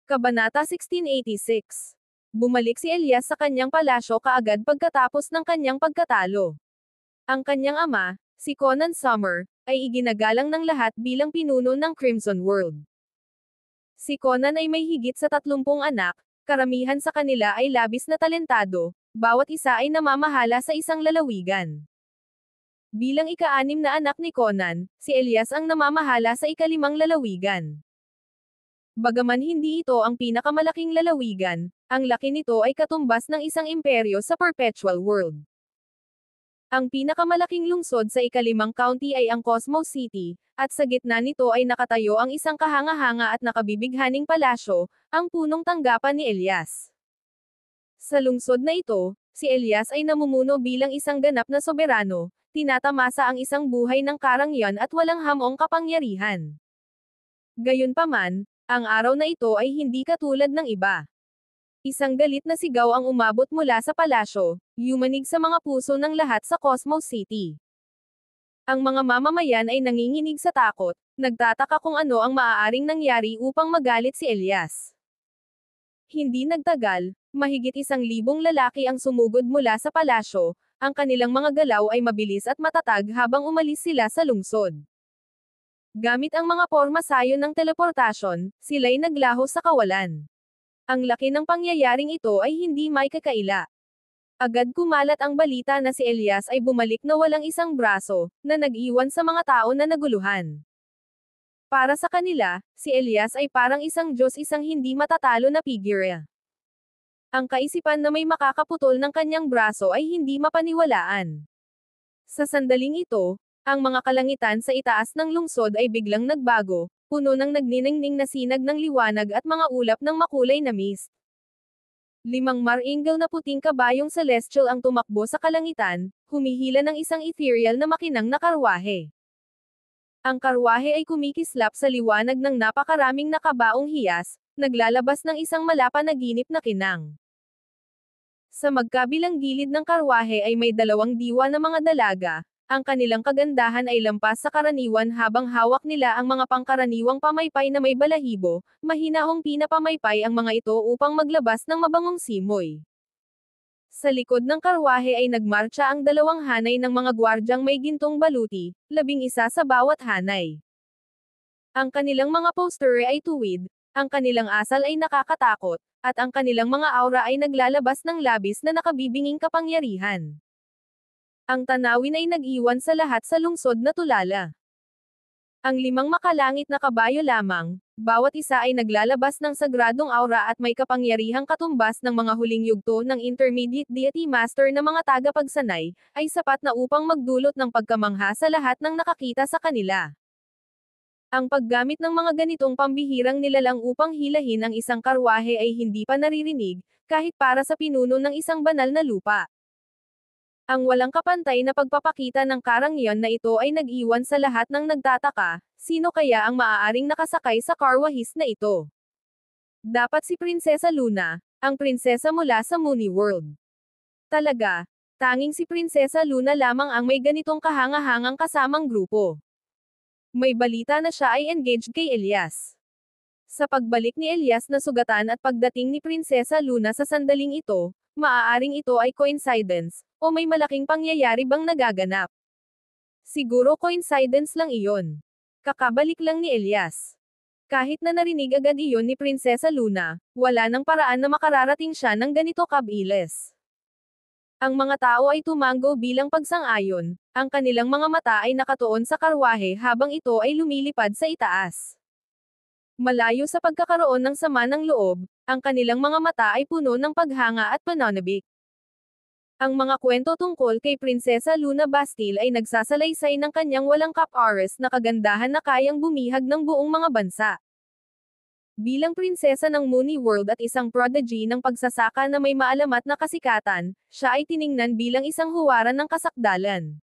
Kabanata 1686. Bumalik si Elias sa kanyang palasyo kaagad pagkatapos ng kanyang pagkatalo. Ang kanyang ama, si Conan Summer, ay iginagalang ng lahat bilang pinuno ng Crimson World. Si Conan ay may higit sa 30 anak, karamihan sa kanila ay labis na talentado, bawat isa ay namamahala sa isang lalawigan. Bilang ika-6 na anak ni Conan, si Elias ang namamahala sa ika-5 lalawigan. Bagaman hindi ito ang pinakamalaking lalawigan, ang laki nito ay katumbas ng isang imperyo sa Perpetual World. Ang pinakamalaking lungsod sa ika-5 county ay ang Cosmos City, at sa gitna nito ay nakatayo ang isang kahanga-hanga at nakabibighaning palasyo, ang punong tanggapan ni Elias. Sa lungsod na ito, si Elias ay namumuno bilang isang ganap na soberano, tinatamasa ang isang buhay ng karangyan at walang hamong kapangyarihan. Gayunpaman, ang araw na ito ay hindi katulad ng iba. Isang galit na sigaw ang umabot mula sa palasyo, yumanig sa mga puso ng lahat sa Cosmos City. Ang mga mamamayan ay nanginginig sa takot, nagtataka kung ano ang maaaring nangyari upang magalit si Elias. Hindi nagtagal, mahigit 1,000 lalaki ang sumugod mula sa palasyo, ang kanilang mga galaw ay mabilis at matatag habang umalis sila sa lungsod. Gamit ang mga pormasayon ng teleportasyon, sila'y naglaho sa kawalan. Ang laki ng pangyayaring ito ay hindi may kakaila. Agad kumalat ang balita na si Elias ay bumalik na walang isang braso, na nag-iwan sa mga tao na naguluhan. Para sa kanila, si Elias ay parang isang Diyos, isang hindi matatalo na figure. Ang kaisipan na may makakaputol ng kanyang braso ay hindi mapaniwalaan. Sa sandaling ito, ang mga kalangitan sa itaas ng lungsod ay biglang nagbago, puno ng nagniningning na sinag ng liwanag at mga ulap ng makulay na mist. 5 marangel na puting kabayong celestial ang tumakbo sa kalangitan, humihila ng isang ethereal na makinang na karwahe. Ang karwahe ay kumikislap sa liwanag ng napakaraming nakabaong hiyas, naglalabas ng isang malapanaginip na kinang. Sa magkabilang gilid ng karwahe ay may 2 diwa na mga dalaga. Ang kanilang kagandahan ay lampas sa karaniwan habang hawak nila ang mga pangkaraniwang pamaypay na may balahibo, mahinahong pinapamaypay ang mga ito upang maglabas ng mabangong simoy. Sa likod ng karwahe ay nagmarcha ang 2 hanay ng mga gwardyang may gintong baluti, 11 sa bawat hanay. Ang kanilang mga poster ay tuwid, ang kanilang asal ay nakakatakot, at ang kanilang mga aura ay naglalabas ng labis na nakabibinging kapangyarihan. Ang tanawin ay nag-iwan sa lahat sa lungsod na tulala. Ang 5 makalangit na kabayo lamang, bawat isa ay naglalabas ng sagradong aura at may kapangyarihang katumbas ng mga huling yugto ng Intermediate Deity Master na mga tagapagsanay, ay sapat na upang magdulot ng pagkamangha sa lahat ng nakakita sa kanila. Ang paggamit ng mga ganitong pambihirang nilalang upang hilahin ang isang karwahe ay hindi pa naririnig, kahit para sa pinuno ng isang banal na lupa. Ang walang kapantay na pagpapakita ng karangyan na ito ay nag-iwan sa lahat ng nagtataka, sino kaya ang maaaring nakasakay sa karwahis na ito? Dapat si Prinsesa Luna, ang prinsesa mula sa Moony World. Talaga, tanging si Prinsesa Luna lamang ang may ganitong kahanga-hangang kasamang grupo. May balita na siya ay engaged kay Elias. Sa pagbalik ni Elias na sugatan at pagdating ni Prinsesa Luna sa sandaling ito, maaaring ito ay coincidence, o may malaking pangyayari bang nagaganap? Siguro coincidence lang iyon. Kakabalik lang ni Elias. Kahit na narinig agad iyon ni Prinsesa Luna, wala nang paraan na makararating siya ng ganito kabilis. Ang mga tao ay tumango bilang pagsang-ayon, ang kanilang mga mata ay nakatuon sa karwahe habang ito ay lumilipad sa itaas. Malayo sa pagkakaroon ng sama ng loob, ang kanilang mga mata ay puno ng paghanga at pananabik. Ang mga kwento tungkol kay Prinsesa Luna Bastille ay nagsasalaysay ng kanyang walang kap-aras na kagandahan na kayang bumihag ng buong mga bansa. Bilang prinsesa ng Moony World at isang prodigy ng pagsasaka na may maalamat na kasikatan, siya ay tiningnan bilang isang huwaran ng kasakdalan.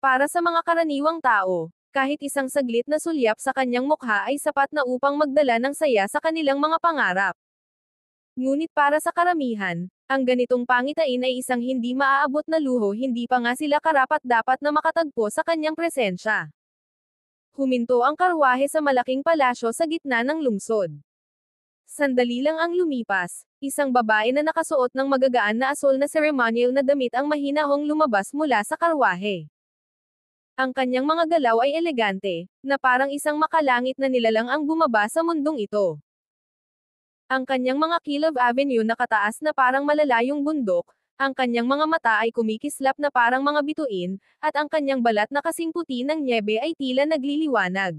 Para sa mga karaniwang tao, kahit isang saglit na sulyap sa kanyang mukha ay sapat na upang magdala ng saya sa kanilang mga pangarap. Ngunit para sa karamihan, ang ganitong pangitain ay isang hindi maaabot na luho, hindi pa nga sila karapat-dapat na makatagpo sa kanyang presensya. Huminto ang karwahe sa malaking palasyo sa gitna ng lungsod. Sandali lang ang lumipas, isang babae na nakasuot ng magagaan na asol na ceremonial na damit ang mahinahong lumabas mula sa karwahe. Ang kanyang mga galaw ay elegante, na parang isang makalangit na nilalang ang bumaba sa mundong ito. Ang kanyang mga kilov avenue nakataas na parang malalayong bundok, ang kanyang mga mata ay kumikislap na parang mga bituin, at ang kanyang balat na kasing puti ng nyebe ay tila nagliliwanag.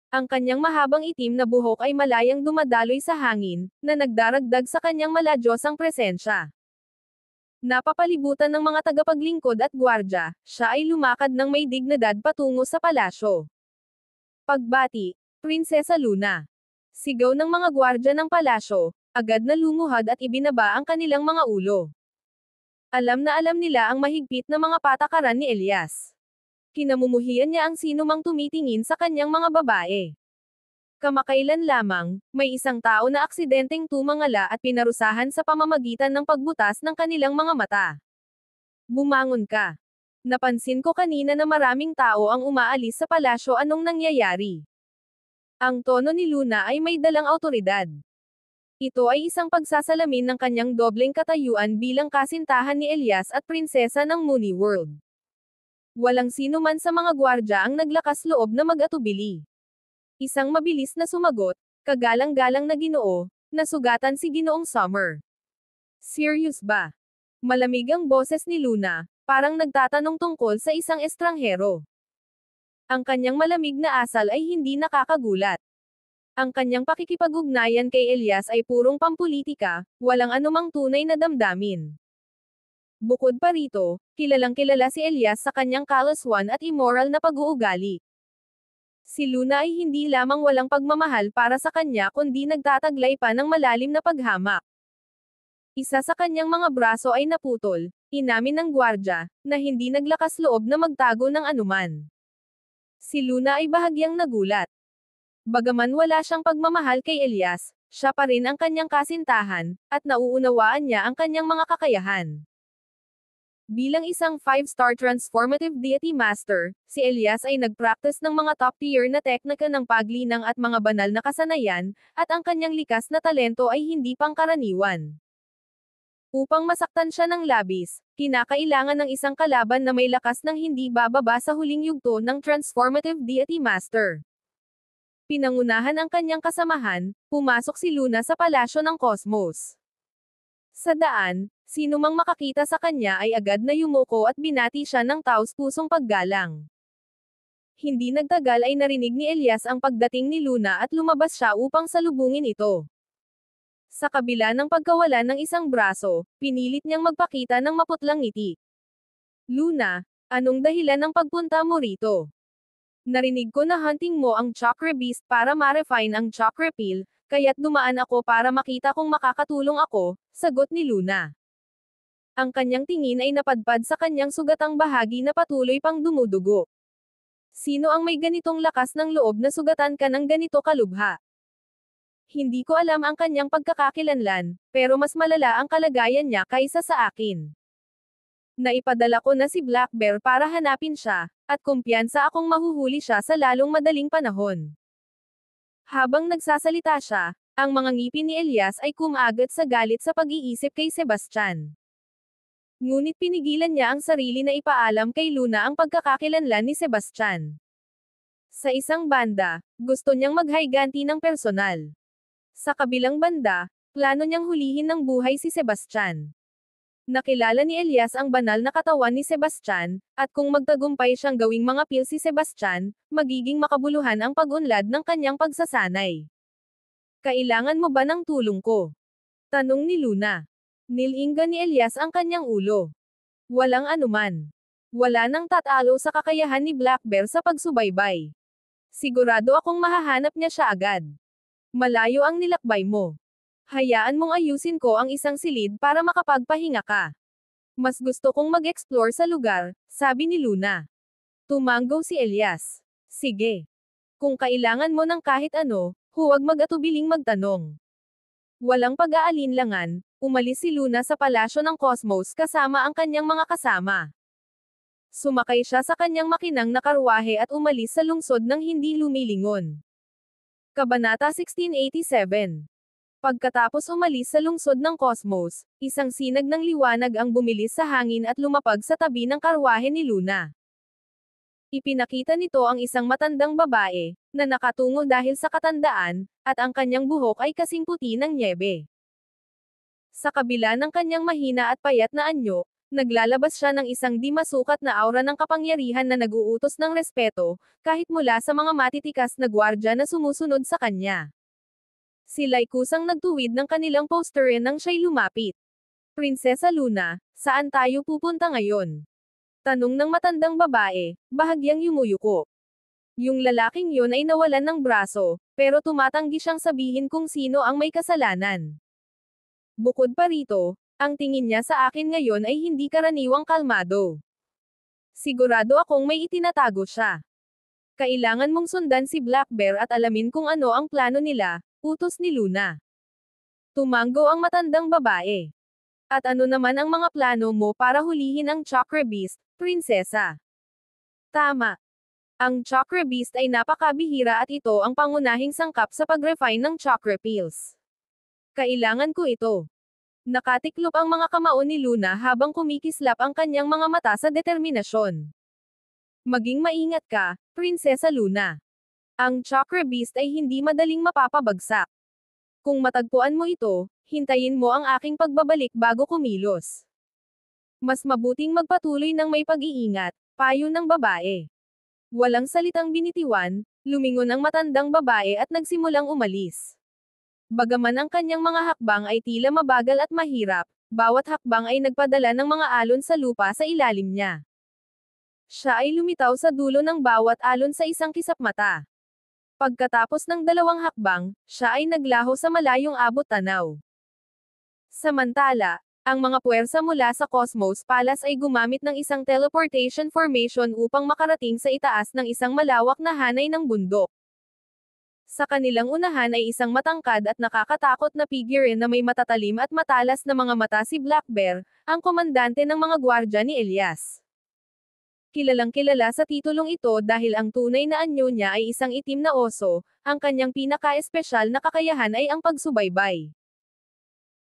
Ang kanyang mahabang itim na buhok ay malayang dumadaloy sa hangin, na nagdaragdag sa kanyang maladyosang presensya. Napapalibutan ng mga tagapaglingkod at gwardya, siya ay lumakad ng may dignidad patungo sa palasyo. Pagbati, Prinsesa Luna. Sigaw ng mga gwardya ng palasyo, agad na lumuhad at ibinaba ang kanilang mga ulo. Alam na alam nila ang mahigpit na mga patakaran ni Elias. Kinamumuhian niya ang sinumang tumitingin sa kanyang mga babae. Kamakailan lamang, may isang tao na aksidenteng tumangala at pinarusahan sa pamamagitan ng pagbutas ng kanilang mga mata. Bumangon ka. Napansin ko kanina na maraming tao ang umaalis sa palasyo, anong nangyayari? Ang tono ni Luna ay may dalang awtoridad. Ito ay isang pagsasalamin ng kanyang dobleng katayuan bilang kasintahan ni Elias at prinsesa ng Mooney World. Walang sino man sa mga gwardya ang naglakas loob na mag-atubili. Isang mabilis na sumagot, kagalang-galang na Ginoo, nasugatan si Ginoong Summer. Serious ba? Malamig ang boses ni Luna, parang nagtatanong tungkol sa isang estranghero. Ang kanyang malamig na asal ay hindi nakakagulat. Ang kanyang pakikipag-ugnayan kay Elias ay purong pampulitika, walang anumang tunay na damdamin. Bukod pa rito, kilalang-kilala si Elias sa kanyang kalaswan at immoral na pag-uugali. Si Luna ay hindi lamang walang pagmamahal para sa kanya kundi nagtataglay pa ng malalim na paghamak. Isa sa kanyang mga braso ay naputol, inamin ng gwardya, na hindi naglakas loob na magtago ng anuman. Si Luna ay bahagyang nagulat. Bagaman wala siyang pagmamahal kay Elias, siya pa rin ang kanyang kasintahan, at nauunawaan niya ang kanyang mga kakayahan. Bilang isang 5-star transformative deity master, si Elias ay nag-practice ng mga top-tier na teknika ng paglinang at mga banal na kasanayan, at ang kanyang likas na talento ay hindi pangkaraniwan. Upang masaktan siya ng labis, kinakailangan ng isang kalaban na may lakas ng hindi bababa sa huling yugto ng transformative deity master. Pinangunahan ang kanyang kasamahan, pumasok si Luna sa palasyo ng Cosmos. Sa daan, sino mang makakita sa kanya ay agad na yumuko at binati siya ng taos-pusong paggalang. Hindi nagtagal ay narinig ni Elias ang pagdating ni Luna at lumabas siya upang salubungin ito. Sa kabila ng pagkawala ng isang braso, pinilit niyang magpakita ng maputlang ngiti. Luna, anong dahilan ng pagpunta mo rito? Narinig ko na hunting mo ang Chakra Beast para ma-refine ang Chakra Peel, kaya't dumaan ako para makita kung makakatulong ako, sagot ni Luna. Ang kanyang tingin ay napadpad sa kanyang sugatang bahagi na patuloy pang dumudugo. Sino ang may ganitong lakas ng loob na sugatan ka ng ganito kalubha? Hindi ko alam ang kanyang pagkakakilanlan, pero mas malala ang kalagayan niya kaysa sa akin. Naipadala ko na si Black Bear para hanapin siya, at kumpiyansa akong mahuhuli siya sa lalong madaling panahon. Habang nagsasalita siya, ang mga ngipin ni Elias ay kumagat sa galit sa pag-iisip kay Sebastian. Ngunit pinigilan niya ang sarili na ipaalam kay Luna ang pagkakakilanlan ni Sebastian. Sa isang banda, gusto niyang maghiganti ng personal. Sa kabilang banda, plano niyang hulihin ng buhay si Sebastian. Nakilala ni Elias ang banal na katawan ni Sebastian, at kung magtagumpay siyang gawing mga pil si Sebastian, magiging makabuluhan ang pag-unlad ng kanyang pagsasanay. Kailangan mo ba ng tulong ko? Tanong ni Luna. Nilinggan ni Elias ang kanyang ulo. Walang anuman. Wala nang tatalo sa kakayahan ni Black Bear sa pagsubaybay. Sigurado akong mahahanap niya siya agad. Malayo ang nilakbay mo. Hayaan mong ayusin ko ang isang silid para makapagpahinga ka. Mas gusto kong mag-explore sa lugar, sabi ni Luna. Tumanggo si Elias. Sige. Kung kailangan mo ng kahit ano, huwag mag-atubiling magtanong. Walang pag-aalinlangan, umalis si Luna sa palasyo ng Cosmos kasama ang kanyang mga kasama. Sumakay siya sa kanyang makinang na karwahe at umalis sa lungsod ng hindi lumilingon. Kabanata 1687. Pagkatapos umalis sa lungsod ng Cosmos, isang sinag ng liwanag ang bumilis sa hangin at lumapag sa tabi ng karwahe ni Luna. Ipinakita nito ang isang matandang babae, na nakatungo dahil sa katandaan, at ang kanyang buhok ay kasing puti ng nyebe. Sa kabila ng kanyang mahina at payat na anyo, naglalabas siya ng isang di masukat na aura ng kapangyarihan na nag-uutos ng respeto, kahit mula sa mga matitikas na gwardya na sumusunod sa kanya. Sila'y kusang nagtuwid ng kanilang posterin nang siya'y lumapit. Prinsesa Luna, saan tayo pupunta ngayon? Tanong ng matandang babae, bahagyang yumuyuko. Yung lalaking yun ay nawalan ng braso, pero tumatanggi siyang sabihin kung sino ang may kasalanan. Bukod pa rito, ang tingin niya sa akin ngayon ay hindi karaniwang kalmado. Sigurado akong may itinatago siya. Kailangan mong sundan si Black Bear at alamin kung ano ang plano nila, utos ni Luna. Tumango ang matandang babae. At ano naman ang mga plano mo para hulihin ang Chakra Beast, prinsesa? Tama. Ang Chakra Beast ay napakabihira at ito ang pangunahing sangkap sa pag-refine ng Chakra Pills. Kailangan ko ito. Nakatiklop ang mga kamao ni Luna habang kumikislap ang kanyang mga mata sa determinasyon. Maging maingat ka, Prinsesa Luna. Ang Chakra Beast ay hindi madaling mapapabagsak. Kung matagpuan mo ito, hintayin mo ang aking pagbabalik bago kumilos. Mas mabuting magpatuloy ng may pag-iingat, payo ng babae. Walang salitang binitiwan, lumingon ang matandang babae at nagsimulang umalis. Bagaman ang kanyang mga hakbang ay tila mabagal at mahirap, bawat hakbang ay nagpadala ng mga alon sa lupa sa ilalim niya. Siya ay lumitaw sa dulo ng bawat alon sa isang kisap mata. Pagkatapos ng 2 hakbang, siya ay naglaho sa malayong abot tanaw. Samantala, ang mga puwersa mula sa Cosmos Palace ay gumamit ng isang teleportation formation upang makarating sa itaas ng isang malawak na hanay ng bundok. Sa kanilang unahan ay isang matangkad at nakakatakot na figurine na may matatalim at matalas na mga mata si Black Bear, ang komandante ng mga gwardya ni Elias. Kilalang-kilala sa titulong ito dahil ang tunay na anyo niya ay isang itim na oso, ang kanyang pinaka-espesyal na kakayahan ay ang pagsubaybay.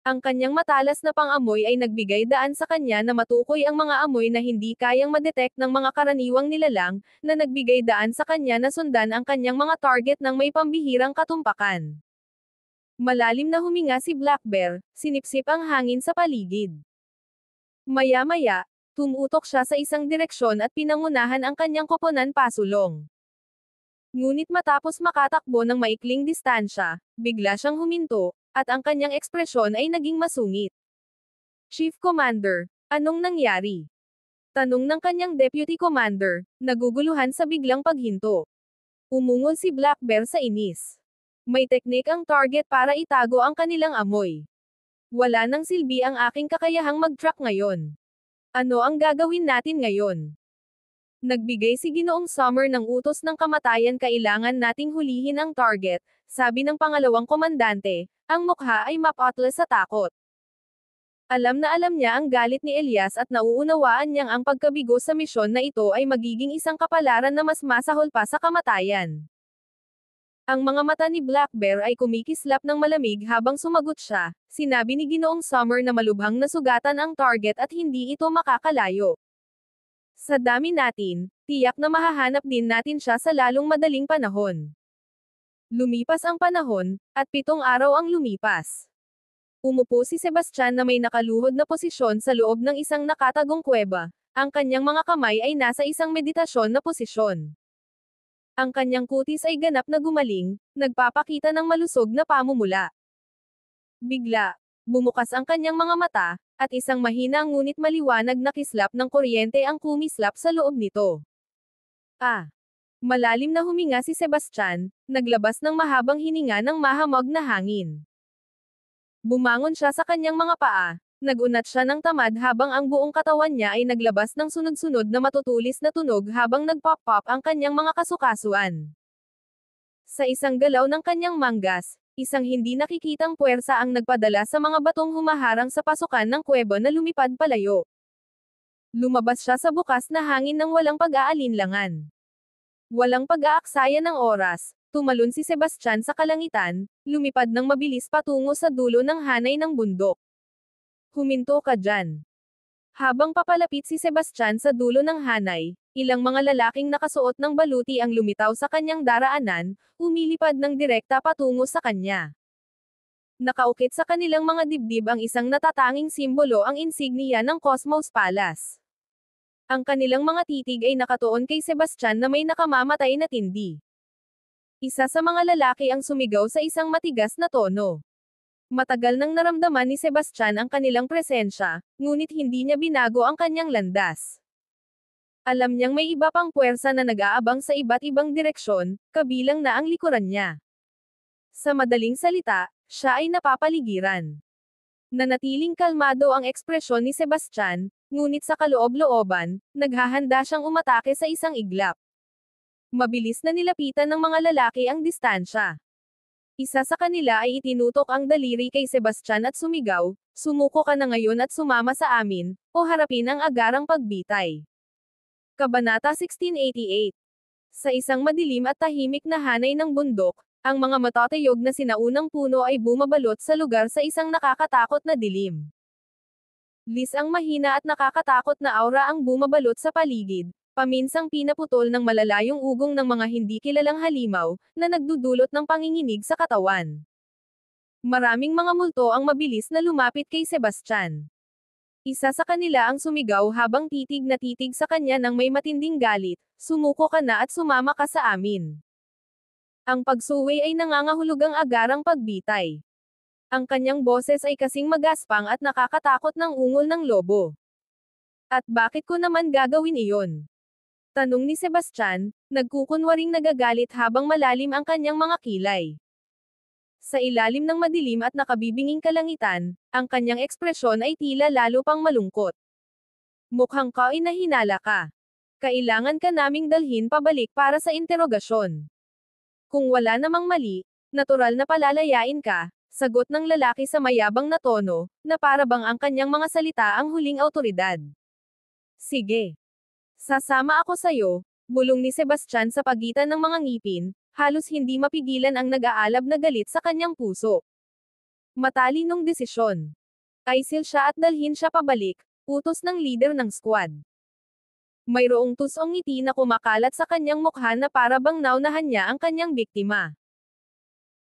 Ang kanyang matalas na pang-amoy ay nagbigay daan sa kanya na matukoy ang mga amoy na hindi kayang madetect ng mga karaniwang nilalang, na nagbigay daan sa kanya na sundan ang kanyang mga target ng may pambihirang katumpakan. Malalim na huminga si Black Bear, sinipsip ang hangin sa paligid. Maya-maya, tumutok siya sa isang direksyon at pinangunahan ang kanyang koponan pasulong. Ngunit matapos makatakbo ng maikling distansya, bigla siyang huminto, at ang kanyang ekspresyon ay naging masungit. Chief Commander, anong nangyari? Tanong ng kanyang Deputy Commander, naguguluhan sa biglang paghinto. Umungol si Black Bear sa inis. May teknik ang target para itago ang kanilang amoy. Wala nang silbi ang aking kakayahang mag-track ngayon. Ano ang gagawin natin ngayon? Nagbigay si Ginoong Summer ng utos ng kamatayan, kailangan nating hulihin ang target, sabi ng pangalawang komandante, ang mukha ay mapatlas sa takot. Alam na alam niya ang galit ni Elias at nauunawaan niyang ang pagkabigo sa misyon na ito ay magiging isang kapalaran na mas masahol pa sa kamatayan. Ang mga mata ni Black Bear ay kumikislap ng malamig habang sumagot siya, sinabi ni Ginoong Summer na malubhang nasugatan ang target at hindi ito makakalayo. Sa dami natin, tiyak na mahahanap din natin siya sa lalong madaling panahon. Lumipas ang panahon, at 7 araw ang lumipas. Umupo si Sebastian na may nakaluhod na posisyon sa loob ng isang nakatagong kuweba, ang kanyang mga kamay ay nasa isang meditasyon na posisyon. Ang kanyang kutis ay ganap na gumaling, nagpapakita ng malusog na pamumula. Bigla, bumukas ang kanyang mga mata, at isang mahina ngunit maliwanag na kislap ng kuryente ang kumislap sa loob nito. Malalim na huminga si Sebastian, naglabas ng mahabang hininga ng mahamog na hangin. Bumangon siya sa kanyang mga paa, nagunat siya ng tamad habang ang buong katawan niya ay naglabas ng sunod-sunod na matutulis na tunog habang nagpop-pop ang kanyang mga kasukasuan. Sa isang galaw ng kanyang manggas, isang hindi nakikitang puwersa ang nagpadala sa mga batong humaharang sa pasukan ng kuweba na lumipad palayo. Lumabas siya sa bukas na hangin ng walang pag-aalinlangan. Walang pag-aaksaya ng oras, Tumalon si Sebastian sa kalangitan, lumipad ng mabilis patungo sa dulo ng hanay ng bundok. Huminto ka dyan. Habang papalapit si Sebastian sa dulo ng hanay, ilang mga lalaking nakasuot ng baluti ang lumitaw sa kanyang daraanan, umilipad ng direkta patungo sa kanya. Nakaukit sa kanilang mga dibdib ang isang natatanging simbolo, ang insignia ng Cosmos Palace. Ang kanilang mga titig ay nakatuon kay Sebastian na may nakamamatay na tindi. Isa sa mga lalaki ang sumigaw sa isang matigas na tono. Matagal nang naramdaman ni Sebastian ang kanilang presensya, ngunit hindi niya binago ang kanyang landas. Alam niyang may iba pang puwersa na nag-aabang sa iba't ibang direksyon, kabilang na ang likuran niya. Sa madaling salita, siya ay napapaligiran. Nanatiling kalmado ang ekspresyon ni Sebastian, ngunit sa kaloob-looban, naghahanda siyang umatake sa isang iglap. Mabilis na nilapitan ng mga lalaki ang distansya. Isa sa kanila ay itinutok ang daliri kay Sebastian at sumigaw, "Sumuko ka na ngayon at sumama sa amin, o harapin ang agarang pagbitay." Kabanata 1688. Sa isang madilim at tahimik na hanay ng bundok, ang mga matatayog na sinaunang puno ay bumabalot sa lugar sa isang nakakatakot na dilim. Ang mahina at nakakatakot na aura ang bumabalot sa paligid, paminsang pinaputol ng malalayong ugong ng mga hindi kilalang halimaw, na nagdudulot ng panginginig sa katawan. Maraming mga multo ang mabilis na lumapit kay Sebastian. Isa sa kanila ang sumigaw habang titig na titig sa kanya ng may matinding galit, "Sumuko ka na at sumama ka sa amin." Ang pagsuwi ay nangangahulugang agarang pagbitay. Ang kanyang boses ay kasing magaspang at nakakatakot ng ungol ng lobo. "At bakit ko naman gagawin iyon?" tanong ni Sebastian, nagkukunwaring nagagalit habang malalim ang kanyang mga kilay. Sa ilalim ng madilim at nakabibinging kalangitan, ang kanyang ekspresyon ay tila lalo pang malungkot. "Mukhang kainahinala ka. Kailangan ka naming dalhin pabalik para sa interogasyon. Kung wala namang mali, natural na palalayain ka," sagot ng lalaki sa mayabang na tono, na para bang ang kanyang mga salita ang huling awtoridad. "Sige. Sasama ako sayo," bulong ni Sebastian sa pagitan ng mga ngipin, halos hindi mapigilan ang nag-aalab na galit sa kanyang puso. Matalinong desisyon. Aisil siya at dalhin siya pabalik, utos ng leader ng squad. Mayroong tusong ngiti na kumakalat sa kanyang mukha na para bang naunahan niya ang kanyang biktima.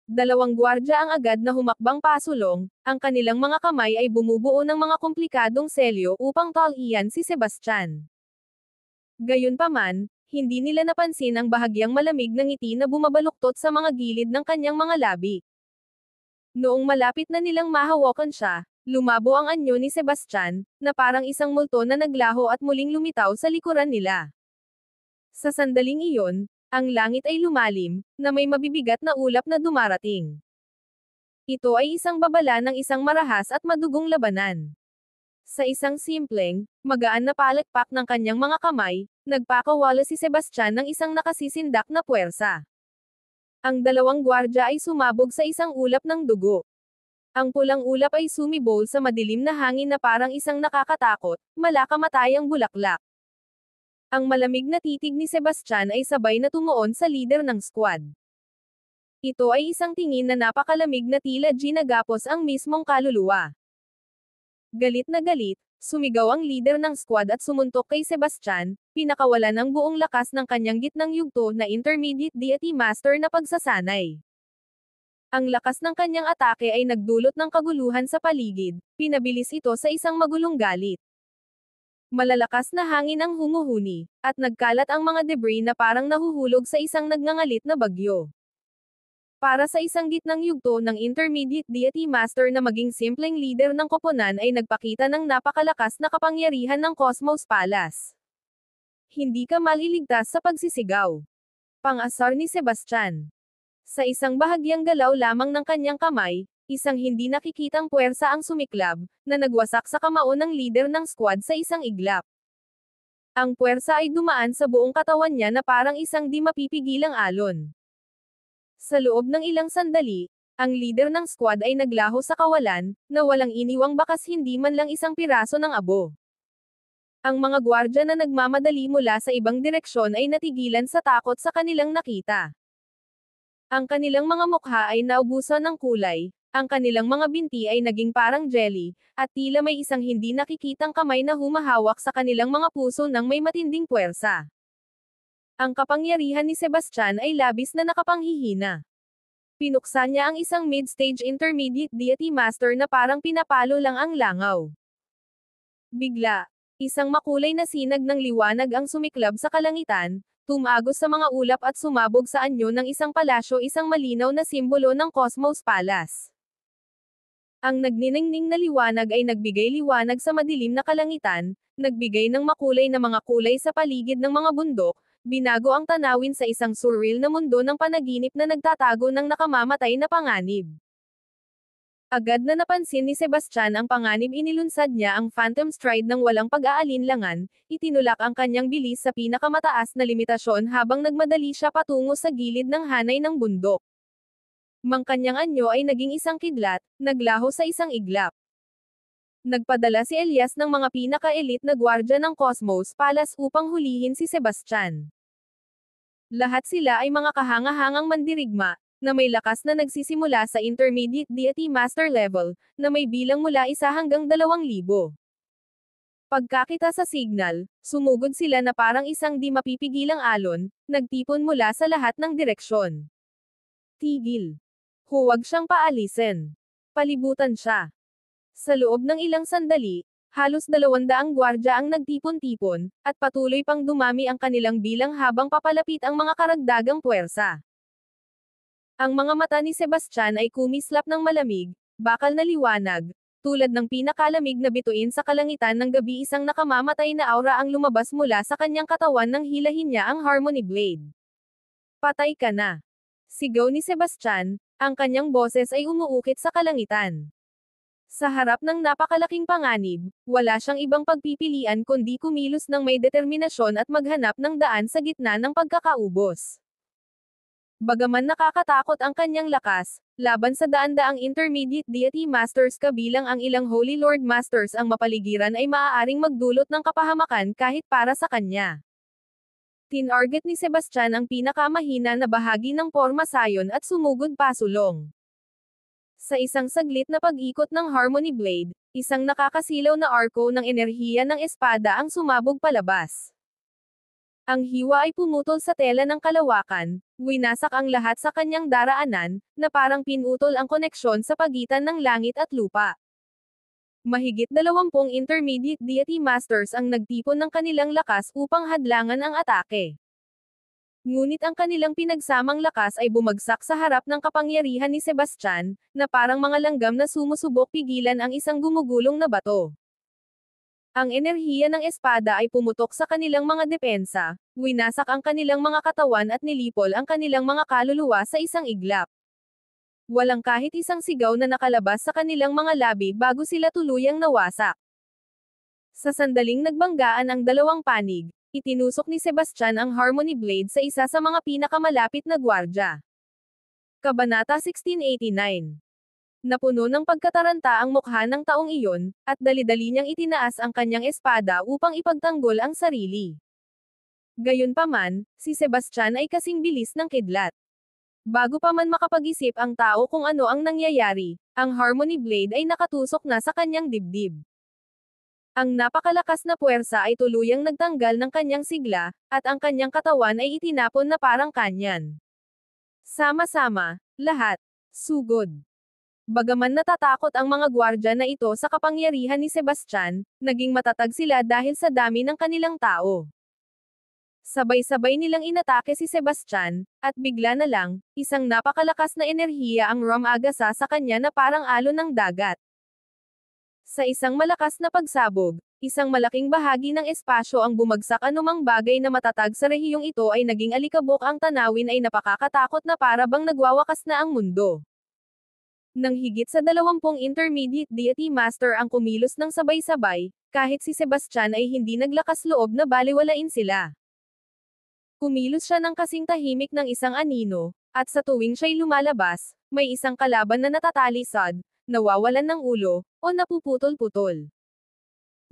Dalawang gwardya ang agad na humakbang pasulong, ang kanilang mga kamay ay bumubuo ng mga komplikadong selyo upang talian si Sebastian. Gayunpaman, hindi nila napansin ang bahagyang malamig na ngiti na bumabaluktot sa mga gilid ng kanyang mga labi. Noong malapit na nilang mahawakan siya, lumabo ang anyo ni Sebastian, na parang isang multo na naglaho at muling lumitaw sa likuran nila. Sa sandaling iyon, ang langit ay lumalim, na may mabibigat na ulap na dumarating. Ito ay isang babala ng isang marahas at madugong labanan. Sa isang simpleng, magaan na palakpak ng kanyang mga kamay, nagpakawala si Sebastian ng isang nakasisindak na puwersa. Ang dalawang gwardya ay sumabog sa isang ulap ng dugo. Ang pulang ulap ay sumibol sa madilim na hangin na parang isang nakakatakot, malakamatayang bulaklak. Ang malamig na titig ni Sebastian ay sabay na tumuon sa leader ng squad. Ito ay isang tingin na napakalamig na tila ginagapos ang mismong kaluluwa. Galit na galit, sumigaw ang leader ng squad at sumuntok kay Sebastian, pinakawalan ng buong lakas ng kanyang gitnang yugto na intermediate deity master na pagsasanay. Ang lakas ng kanyang atake ay nagdulot ng kaguluhan sa paligid, pinabilis ito sa isang magulong galit. Malalakas na hangin ang humuhuni, at nagkalat ang mga debris na parang nahuhulog sa isang nagngangalit na bagyo. Para sa isang gitnang yugto ng intermediate deity master na maging simpleng leader ng koponan ay nagpakita ng napakalakas na kapangyarihan ng Cosmos Palace. Hindi ka maliligtas sa pagsisigaw. Pang-asar ni Sebastian. Sa isang bahagyang galaw lamang ng kanyang kamay, isang hindi nakikitang puwersa ang sumiklab, na nagwasak sa kamao ng leader ng squad sa isang iglap. Ang puwersa ay dumaan sa buong katawan niya na parang isang di mapipigilang alon. Sa loob ng ilang sandali, ang leader ng squad ay naglaho sa kawalan, na walang iniwang bakas hindi man lang isang piraso ng abo. Ang mga gwardya na nagmamadali mula sa ibang direksyon ay natigilan sa takot sa kanilang nakita. Ang kanilang mga mukha ay naubusan ng kulay, ang kanilang mga binti ay naging parang jelly, at tila may isang hindi nakikitang kamay na humahawak sa kanilang mga puso ng may matinding puwersa. Ang kapangyarihan ni Sebastian ay labis na nakapanghihina. Pinuksan niya ang isang mid-stage intermediate deity master na parang pinapalo lang ang langaw. Bigla, isang makulay na sinag ng liwanag ang sumiklab sa kalangitan, tumagos sa mga ulap at sumabog sa anyo ng isang palasyo, isang malinaw na simbolo ng Cosmos Palace. Ang nagniningning na liwanag ay nagbigay liwanag sa madilim na kalangitan, nagbigay ng makulay na mga kulay sa paligid ng mga bundok, binago ang tanawin sa isang surreal na mundo ng panaginip na nagtatago ng nakamamatay na panganib. Agad na napansin ni Sebastian ang panganib, inilunsad niya ang Phantom Stride ng walang pag-aalinlangan, itinulak ang kanyang bilis sa pinakamataas na limitasyon habang nagmadali siya patungo sa gilid ng hanay ng bundok. Mang kanyang anyo ay naging isang kidlat, naglaho sa isang iglap. Nagpadala si Elias ng mga pinaka-elite na gwardya ng Cosmos Palace upang hulihin si Sebastian. Lahat sila ay mga kahanga-hangang mandirigma, na may lakas na nagsisimula sa Intermediate Deity Master level, na may bilang mula 1 hanggang 2,000. Pagkakita sa signal, sumugod sila na parang isang di mapipigilang alon, nagtipon mula sa lahat ng direksyon. Tigil. Huwag siyang paalisin. Palibutan siya. Sa loob ng ilang sandali, halos 200 gwardya ang nagtipon-tipon, at patuloy pang dumami ang kanilang bilang habang papalapit ang mga karagdagang puwersa. Ang mga mata ni Sebastian ay kumislap ng malamig, bakal na liwanag, tulad ng pinakalamig na bituin sa kalangitan ng gabi. Isang nakamamatay na aura ang lumabas mula sa kanyang katawan nang hilahin niya ang Harmony Blade. Patay ka na! Sigaw ni Sebastian, ang kanyang boses ay umuukit sa kalangitan. Sa harap ng napakalaking panganib, wala siyang ibang pagpipilian kundi kumilos ng may determinasyon at maghanap ng daan sa gitna ng pagkakaubos. Bagaman nakakatakot ang kanyang lakas, laban sa daan-daang Intermediate Deity Masters kabilang ang ilang Holy Lord Masters, ang mapaligiran ay maaaring magdulot ng kapahamakan kahit para sa kanya. Tinarget ni Sebastian ang pinakamahina na bahagi ng Porma Sayon at sumugod pasulong. Sa isang saglit na pag-ikot ng Harmony Blade, isang nakakasilaw na arko ng enerhiya ng espada ang sumabog palabas. Ang hiwa ay pumutol sa tela ng kalawakan, winasak ang lahat sa kanyang daraanan, na parang pinutol ang koneksyon sa pagitan ng langit at lupa. Mahigit 20 Intermediate Deity Masters ang nagtipon ng kanilang lakas upang hadlangan ang atake. Ngunit ang kanilang pinagsamang lakas ay bumagsak sa harap ng kapangyarihan ni Sebastian, na parang mga langgam na sumusubok pigilan ang isang gumugulong na bato. Ang enerhiya ng espada ay pumutok sa kanilang mga depensa, winasak ang kanilang mga katawan at nilipol ang kanilang mga kaluluwa sa isang iglap. Walang kahit isang sigaw na nakalabas sa kanilang mga labi bago sila tuluyang nawasak. Sa sandaling nagbanggaan ang dalawang panig, itinusok ni Sebastian ang Harmony Blade sa isa sa mga pinakamalapit na gwardya. Kabanata 1689. Napuno ng pagkataranta ang mukha ng taong iyon, at dali-dali niyang itinaas ang kanyang espada upang ipagtanggol ang sarili. Gayunpaman, si Sebastian ay kasing bilis ng kidlat. Bago pa man makapag-isip ang tao kung ano ang nangyayari, ang Harmony Blade ay nakatusok na sa kanyang dibdib. Ang napakalakas na puwersa ay tuluyang nagtanggal ng kanyang sigla, at ang kanyang katawan ay itinapon na parang kanyan. Sama-sama, lahat, sugod. Bagaman natatakot ang mga gwardya na ito sa kapangyarihan ni Sebastian, naging matatag sila dahil sa dami ng kanilang tao. Sabay-sabay nilang inatake si Sebastian, at bigla na lang, isang napakalakas na enerhiya ang rumagasa sa kanya na parang alon ng dagat. Sa isang malakas na pagsabog, isang malaking bahagi ng espasyo ang bumagsak. Anumang bagay na matatag sa rehiyong ito ay naging alikabok. Ang tanawin ay napakakatakot na para bang nagwawakas na ang mundo. Nang higit sa 20 Intermediate Deity Master ang kumilos ng sabay-sabay, kahit si Sebastian ay hindi naglakas loob na baliwalain sila. Kumilos siya ng kasing tahimik ng isang anino, at sa tuwing siya'y lumalabas, may isang kalaban na natatalisod, nawawalan ng ulo, o napuputol-putol.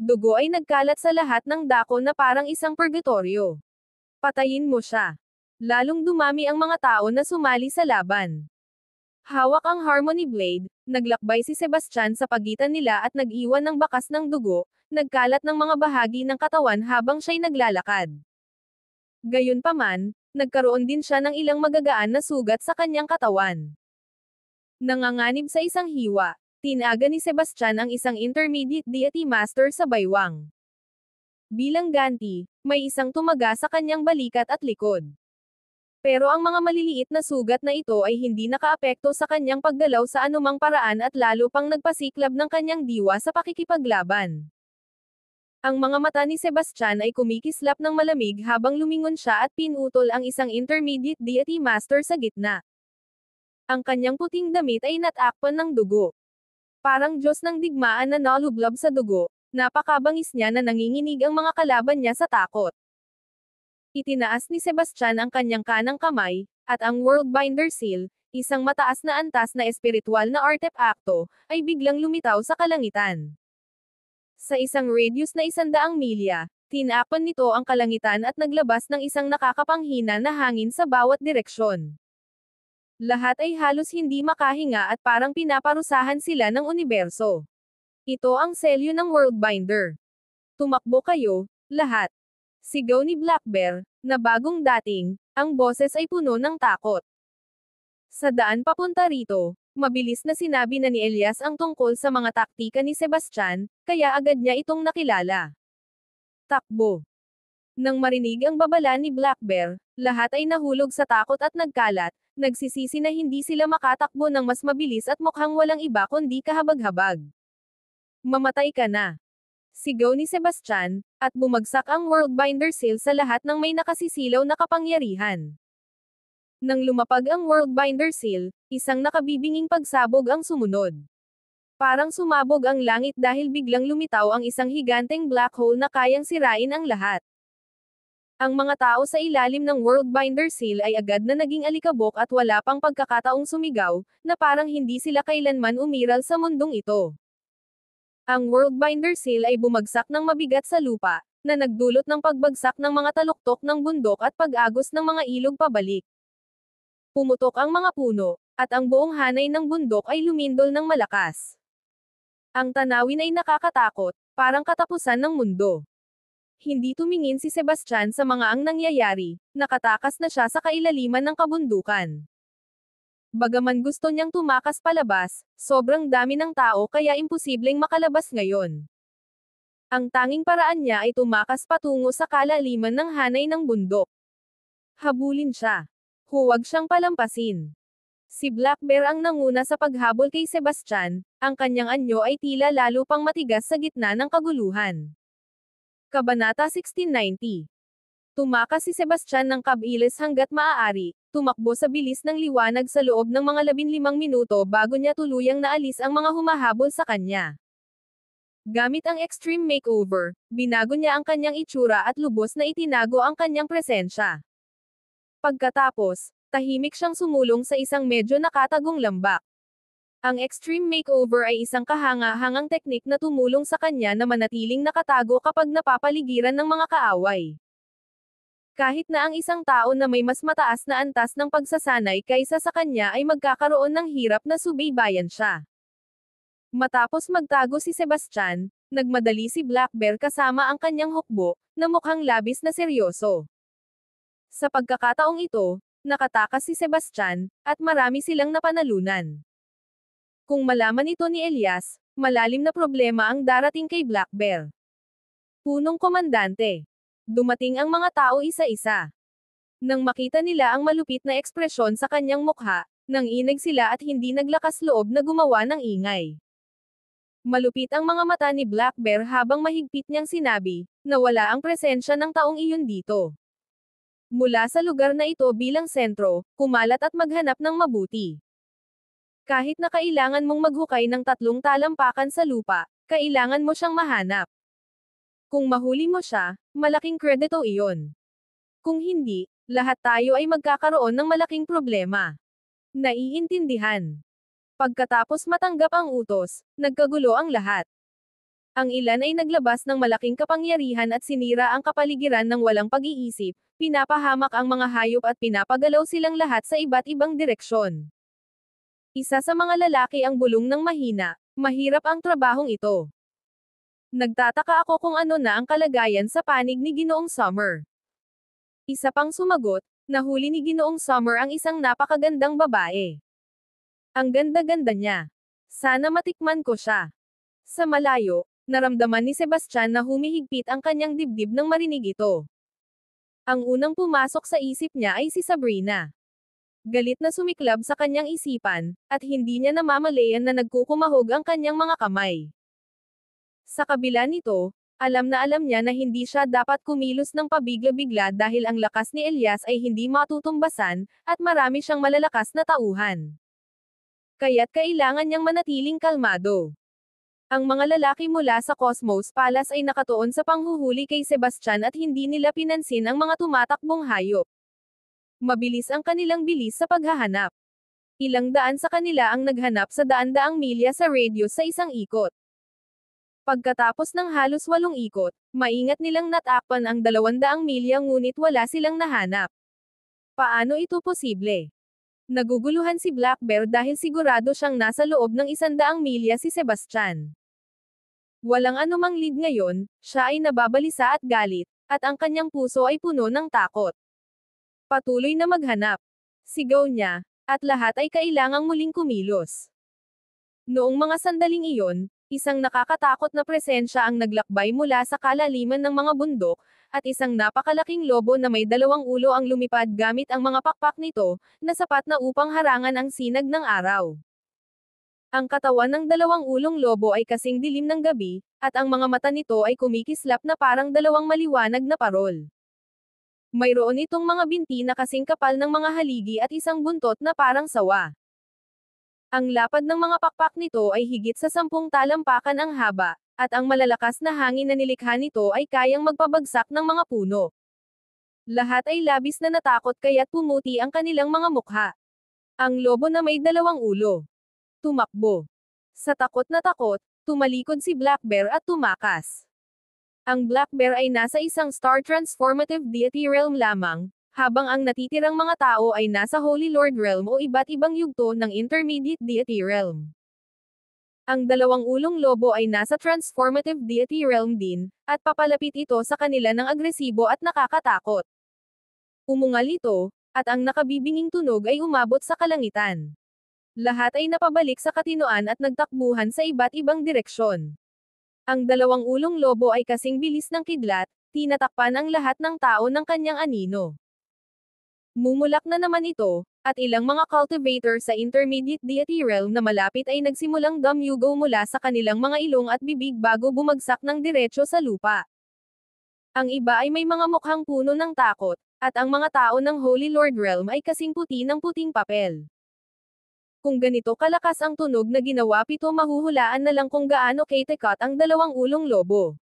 Dugo ay nagkalat sa lahat ng dako na parang isang purgatorio. Patayin mo siya. Lalong dumami ang mga tao na sumali sa laban. Hawak ang Harmony Blade, naglakbay si Sebastian sa pagitan nila at nag-iwan ng bakas ng dugo, nagkalat ng mga bahagi ng katawan habang siya'y naglalakad. Gayunpaman, nagkaroon din siya ng ilang magagaan na sugat sa kanyang katawan. Nanganganib sa isang hiwa, tinaga ni Sebastian ang isang intermediate deity master sa baywang. Bilang ganti, may isang tumaga sa kanyang balikat at likod. Pero ang mga maliliit na sugat na ito ay hindi nakaapekto sa kanyang paggalaw sa anumang paraan at lalo pang nagpasiklab ng kanyang diwa sa pakikipaglaban. Ang mga mata ni Sebastian ay kumikislap ng malamig habang lumingon siya at pinutol ang isang intermediate deity master sa gitna. Ang kanyang puting damit ay natakpan ng dugo. Parang Diyos ng digmaan na nalublob sa dugo, napakabangis niya na nanginginig ang mga kalaban niya sa takot. Itinaas ni Sebastian ang kanyang kanang kamay, at ang Worldbinder Seal, isang mataas na antas na espiritual na artepakto, ay biglang lumitaw sa kalangitan. Sa isang radius na 100 milya, tinakpan nito ang kalangitan at naglabas ng isang nakakapanghina na hangin sa bawat direksyon. Lahat ay halos hindi makahinga at parang pinaparusahan sila ng universo. Ito ang selyo ng Worldbinder. Tumakbo kayo, lahat. Sigaw ni Black Bear, na bagong dating, ang boses ay puno ng takot. Sa daan papunta rito, mabilis na sinabi na ni Elias ang tungkol sa mga taktika ni Sebastian, kaya agad niya itong nakilala. Takbo. Nang marinig ang babala ni Black Bear, lahat ay nahulog sa takot at nagkalat, nagsisisi na hindi sila makatakbo ng mas mabilis at mukhang walang iba kundi kahabag-habag. Mamatay ka na. Sigaw ni Sebastian, at bumagsak ang Worldbinder Seal sa lahat ng may nakasisilaw na kapangyarihan. Nang lumapag ang Worldbinder Seal, isang nakabibinging pagsabog ang sumunod. Parang sumabog ang langit dahil biglang lumitaw ang isang higanteng black hole na kayang sirain ang lahat. Ang mga tao sa ilalim ng Worldbinder Seal ay agad na naging alikabok at wala pang pagkakataong sumigaw, na parang hindi sila kailanman umiral sa mundong ito. Ang Worldbinder Seal ay bumagsak ng mabigat sa lupa, na nagdulot ng pagbagsak ng mga taluktok ng bundok at pag-agos ng mga ilog pabalik. Pumutok ang mga puno, at ang buong hanay ng bundok ay lumindol ng malakas. Ang tanawin ay nakakatakot, parang katapusan ng mundo. Hindi tumingin si Sebastian sa mga ang nangyayari, nakatakas na siya sa kailaliman ng kabundukan. Bagaman gusto niyang tumakas palabas, sobrang dami ng tao kaya imposibleng makalabas ngayon. Ang tanging paraan niya ay tumakas patungo sa kalaliman ng hanay ng bundok. Habulin siya. Huwag siyang palampasin. Si Black Bear ang nanguna sa paghabol kay Sebastian, ang kanyang anyo ay tila lalo pang matigas sa gitna ng kaguluhan. Kabanata 1690. Tumakas si Sebastian ng kabilis hanggat maaari, tumakbo sa bilis ng liwanag sa loob ng mga 15 minuto bago niya tuluyang naalis ang mga humahabol sa kanya. Gamit ang extreme makeover, binago niya ang kanyang itsura at lubos na itinago ang kanyang presensya. Pagkatapos, tahimik siyang sumulong sa isang medyo nakatagong lambak. Ang extreme makeover ay isang kahanga-hangang teknik na tumulong sa kanya na manatiling nakatago kapag napapaligiran ng mga kaaway. Kahit na ang isang tao na may mas mataas na antas ng pagsasanay kaysa sa kanya ay magkakaroon ng hirap na subaybayan siya. Matapos magtago si Sebastian, nagmadali si Black Bear kasama ang kanyang hukbo, na mukhang labis na seryoso. Sa pagkakataong ito, nakatakas si Sebastian, at marami silang napanalunan. Kung malaman ito ni Elias, malalim na problema ang darating kay Black Bear. Punong komandante. Dumating ang mga tao isa-isa. Nang makita nila ang malupit na ekspresyon sa kanyang mukha, nanginig sila at hindi naglakas loob na gumawa ng ingay. Malupit ang mga mata ni Black Bear habang mahigpit niyang sinabi, na wala ang presensya ng taong iyon dito. Mula sa lugar na ito bilang sentro, kumalat at maghanap ng mabuti. Kahit na kailangan mong maghukay ng 3 talampakan sa lupa, kailangan mo siyang mahanap. Kung mahuli mo siya, malaking kredito iyon. Kung hindi, lahat tayo ay magkakaroon ng malaking problema. Naiintindihan. Pagkatapos matanggap ang utos, nagkagulo ang lahat. Ang ilan ay naglabas ng malaking kapangyarihan at sinira ang kapaligiran ng walang pag-iisip, pinapahamak ang mga hayop at pinapagalaw silang lahat sa iba't ibang direksyon. Isa sa mga lalaki ang bulong ng mahina, mahirap ang trabahong ito. Nagtataka ako kung ano na ang kalagayan sa panig ni Ginoong Summer. Isa pang sumagot, nahuli ni Ginoong Summer ang isang napakagandang babae. Ang ganda-ganda niya. Sana matikman ko siya. Sa malayo, naramdaman ni Sebastian na humihigpit ang kanyang dibdib nang marinig ito. Ang unang pumasok sa isip niya ay si Sabrina. Galit na sumiklab sa kanyang isipan, at hindi niya namamalayan na nagkukumahog ang kanyang mga kamay. Sa kabila nito, alam niya na hindi siya dapat kumilos ng pabigla-bigla dahil ang lakas ni Elias ay hindi matutumbasan, at marami siyang malalakas na tauhan. Kaya't kailangan niyang manatiling kalmado. Ang mga lalaki mula sa Cosmos Palace ay nakatuon sa panghuhuli kay Sebastian at hindi nila pinansin ang mga tumatakbong hayop. Mabilis ang kanilang bilis sa paghahanap. Ilang daan sa kanila ang naghanap sa daan-daang milya sa radius sa isang ikot. Pagkatapos ng halos 8 ikot, maingat nilang natakpan ang 200 milya ngunit wala silang nahanap. Paano ito posible? Naguguluhan si Black Bear dahil sigurado siyang nasa loob ng 100 milya si Sebastian. Walang anumang lead ngayon, siya ay nababalisa at galit, at ang kanyang puso ay puno ng takot. Patuloy na maghanap. Sigaw niya, at lahat ay kailangang muling kumilos. Noong mga sandaling iyon, isang nakakatakot na presensya ang naglakbay mula sa kalaliman ng mga bundok, at isang napakalaking lobo na may 2 ulo ang lumipad gamit ang mga pakpak nito, na sapat na upang harangan ang sinag ng araw. Ang katawan ng 2 ulong lobo ay kasing dilim ng gabi, at ang mga mata nito ay kumikislap na parang 2 maliwanag na parol. Mayroon itong mga binti na kasing kapal ng mga haligi at isang buntot na parang sawa. Ang lapad ng mga pakpak nito ay higit sa 10 talampakan ang haba, at ang malalakas na hangin na nilikha nito ay kayang magpabagsak ng mga puno. Lahat ay labis na natakot kaya't pumuti ang kanilang mga mukha. Ang lobo na may 2 ulo. Tumakbo. Sa takot na takot, tumalikod si Black Bear at tumakas. Ang Black Bear ay nasa isang Star Transformative Deity Realm lamang, habang ang natitirang mga tao ay nasa Holy Lord Realm o iba't ibang yugto ng Intermediate Deity Realm. Ang 2 ulong lobo ay nasa Transformative Deity Realm din, at papalapit ito sa kanila ng agresibo at nakakatakot. Umungal ito, at ang nakabibinging tunog ay umabot sa kalangitan. Lahat ay napabalik sa katinoan at nagtakbuhan sa iba't ibang direksyon. Ang 2 ulong lobo ay kasing bilis ng kidlat, tinatakpan ang lahat ng tao ng kanyang anino. Mumulak na naman ito, at ilang mga cultivator sa Intermediate Deity Realm na malapit ay nagsimulang dumyugo mula sa kanilang mga ilong at bibig bago bumagsak ng diretso sa lupa. Ang iba ay may mga mukhang puno ng takot, at ang mga tao ng Holy Lord Realm ay kasing puti ng puting papel. Kung ganito kalakas ang tunog na ginawa pito mahuhulaan na lang kung gaano katikat ang 2 ulong lobo.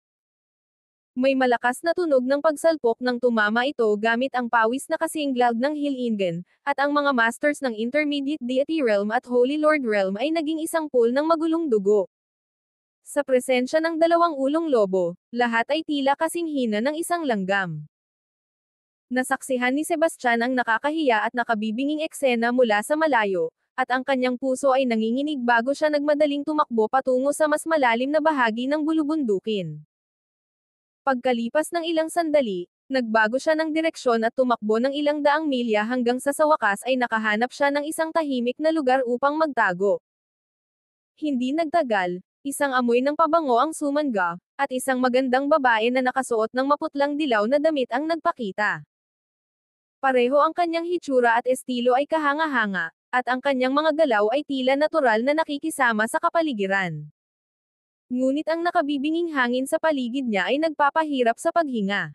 May malakas na tunog ng pagsalpok nang tumama ito gamit ang pawis na kasinglad ng Hilingen, at ang mga masters ng Intermediate Deity Realm at Holy Lord Realm ay naging isang pool ng magulong dugo. Sa presensya ng 2 ulong lobo, lahat ay tila kasing hina ng isang langgam. Nasaksihan ni Sebastian ang nakakahiya at nakabibinging eksena mula sa malayo, at ang kanyang puso ay nanginginig bago siya nagmadaling tumakbo patungo sa mas malalim na bahagi ng bulubundukin. Pagkalipas ng ilang sandali, nagbago siya ng direksyon at tumakbo ng ilang daang milya hanggang sa wakas ay nakahanap siya ng isang tahimik na lugar upang magtago. Hindi nagtagal, isang amoy ng pabango ang sumangga, at isang magandang babae na nakasuot ng maputlang dilaw na damit ang nagpakita. Pareho ang kanyang hitsura at estilo ay kahanga-hanga, at ang kanyang mga galaw ay tila natural na nakikisama sa kapaligiran. Ngunit ang nakabibinging hangin sa paligid niya ay nagpapahirap sa paghinga.